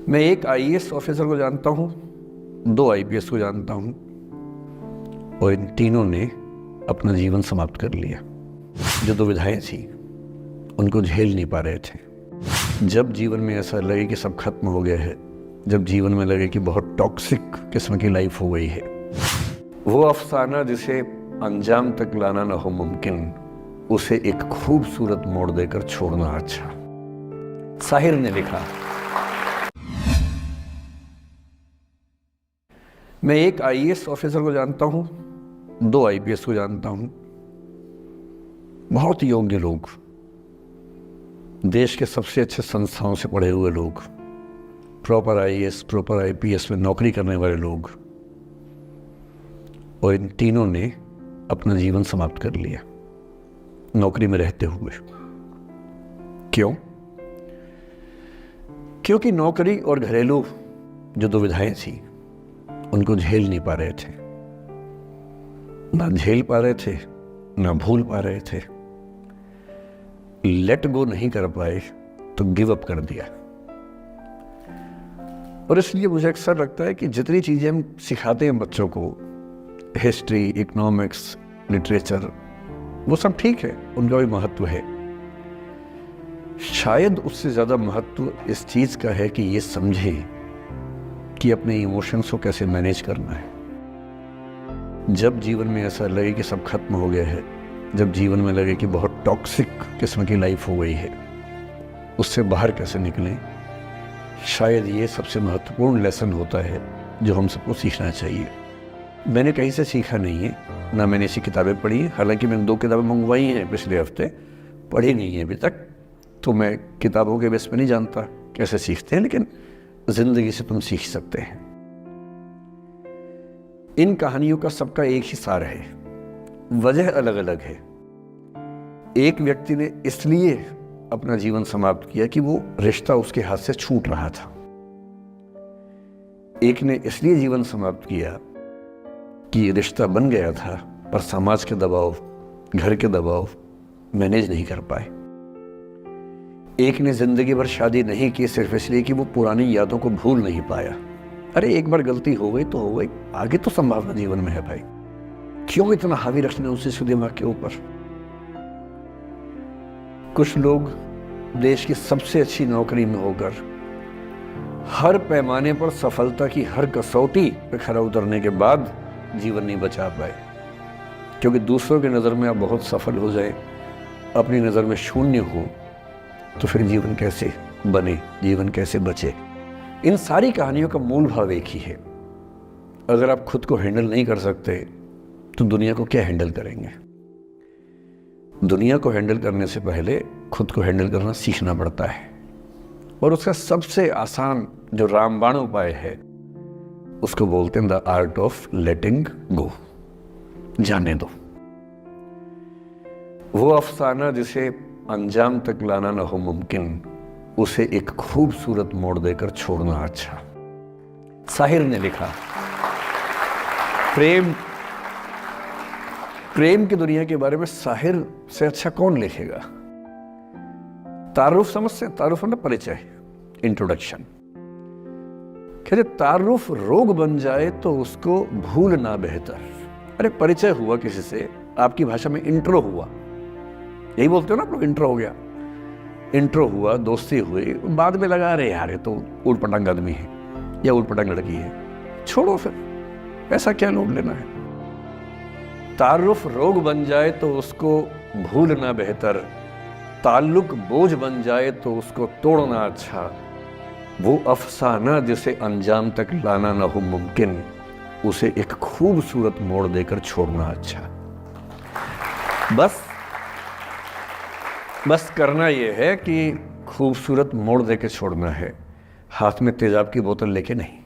मैं एक IAS officer को जानता हूँ, 2 आईपीएस को जानता हूँ, और इन तीनों ने अपना जीवन समाप्त कर लिया। जो दुविधाएं थी उनको झेल नहीं पा रहे थे। जब जीवन में ऐसा लगे कि सब खत्म हो गया है, जब जीवन में लगे कि बहुत टॉक्सिक किस्म की लाइफ हो गई है, वो अफसाना जिसे अंजाम तक लाना ना हो मुमकिन, उसे एक खूबसूरत मोड़ देकर छोड़ना अच्छा। साहिर ने लिखा, मैं एक आईएएस ऑफिसर को जानता हूँ, 2 आईपीएस को जानता हूँ, बहुत योग्य लोग, देश के सबसे अच्छे संस्थाओं से पढ़े हुए लोग, प्रॉपर आईएएस प्रॉपर आईपीएस में नौकरी करने वाले लोग, और इन तीनों ने अपना जीवन समाप्त कर लिया नौकरी में रहते हुए। क्यों? क्योंकि नौकरी और घरेलू जो दुविधाएं थी उनको झेल नहीं पा रहे थे। ना झेल पा रहे थे, ना भूल पा रहे थे। लेट गो नहीं कर पाए तो गिव अप कर दिया। और इसलिए मुझे अक्सर लगता है कि जितनी चीजें हम सिखाते हैं बच्चों को, हिस्ट्री, इकोनॉमिक्स, लिटरेचर, वो सब ठीक है, उनका भी महत्व है। शायद उससे ज्यादा महत्व इस चीज का है कि ये समझे कि अपने इमोशंस को कैसे मैनेज करना है। जब जीवन में ऐसा लगे कि सब खत्म हो गया है, जब जीवन में लगे कि बहुत टॉक्सिक किस्म की लाइफ हो गई है, उससे बाहर कैसे निकलें, शायद ये सबसे महत्वपूर्ण लेसन होता है जो हम सबको सीखना चाहिए। मैंने कहीं से सीखा नहीं है, ना मैंने ऐसी किताबें पढ़ी हैं। हालांकि मैंने 2 किताबें मंगवाई हैं पिछले हफ्ते, पढ़ी नहीं है अभी तक, तो मैं किताबों के बेस पे नहीं जानता कैसे सीखते हैं, लेकिन जिंदगी से तुम सीख सकते हैं। इन कहानियों का सबका एक ही सार है, वजह अलग अलग है। एक व्यक्ति ने इसलिए अपना जीवन समाप्त किया कि वो रिश्ता उसके हाथ से छूट रहा था। एक ने इसलिए जीवन समाप्त किया कि रिश्ता बन गया था, पर समाज के दबाव, घर के दबाव मैनेज नहीं कर पाए। एक ने जिंदगी भर शादी नहीं की सिर्फ इसलिए कि वो पुरानी यादों को भूल नहीं पाया। अरे एक बार गलती हो गई तो हो गई, आगे तो संभावना जीवन में है भाई, क्यों इतना हावी रखना उसी दिमाग के ऊपर। कुछ लोग देश की सबसे अच्छी नौकरी में होकर हर पैमाने पर सफलता की हर कसौटी पे खरा उतरने के बाद जीवन नहीं बचा पाए, क्योंकि दूसरों की नज़र में आप बहुत सफल हो जाए, अपनी नज़र में शून्य हो, तो फिर जीवन कैसे बने, जीवन कैसे बचे। इन सारी कहानियों का मूल भाव एक ही है। अगर आप खुद को हैंडल नहीं कर सकते तो दुनिया को क्या हैंडल करेंगे। दुनिया को हैंडल करने से पहले खुद को हैंडल करना सीखना पड़ता है, और उसका सबसे आसान जो रामबाण उपाय है उसको बोलते हैं द आर्ट ऑफ लेटिंग गो। जाने दो। वो अफसाना जिसे अंजाम तक लाना ना हो मुमकिन, उसे एक खूबसूरत मोड़ देकर छोड़ना अच्छा। साहिर ने लिखा, प्रेम की दुनिया के बारे में साहिर से अच्छा कौन लिखेगा। तारुफ समझते हैं, तारुफ ना परिचय, इंट्रोडक्शन। कहते तारुफ रोग बन जाए तो उसको भूलना बेहतर। अरे परिचय हुआ किसी से, आपकी भाषा में इंट्रो हुआ, यही बोलते हो ना आप लोग, इंट्रो हो गया। इंट्रो हुआ, दोस्ती हुई, बाद में लगा रहे यार ये तो ऊट पटांग आदमी है या ऊट पटांग लड़की है, छोड़ो फिर, ऐसा क्या लोड लेना है। तारुफ रोग बन जाए तो उसको भूलना बेहतर, ताल्लुक बोझ बन जाए तो उसको तोड़ना अच्छा। वो अफसाना जिसे अंजाम तक लाना ना हो मुमकिन, उसे एक खूबसूरत मोड़ देकर छोड़ना अच्छा। बस करना यह है कि खूबसूरत मोड़ देकर छोड़ना है, हाथ में तेजाब की बोतल लेके नहीं।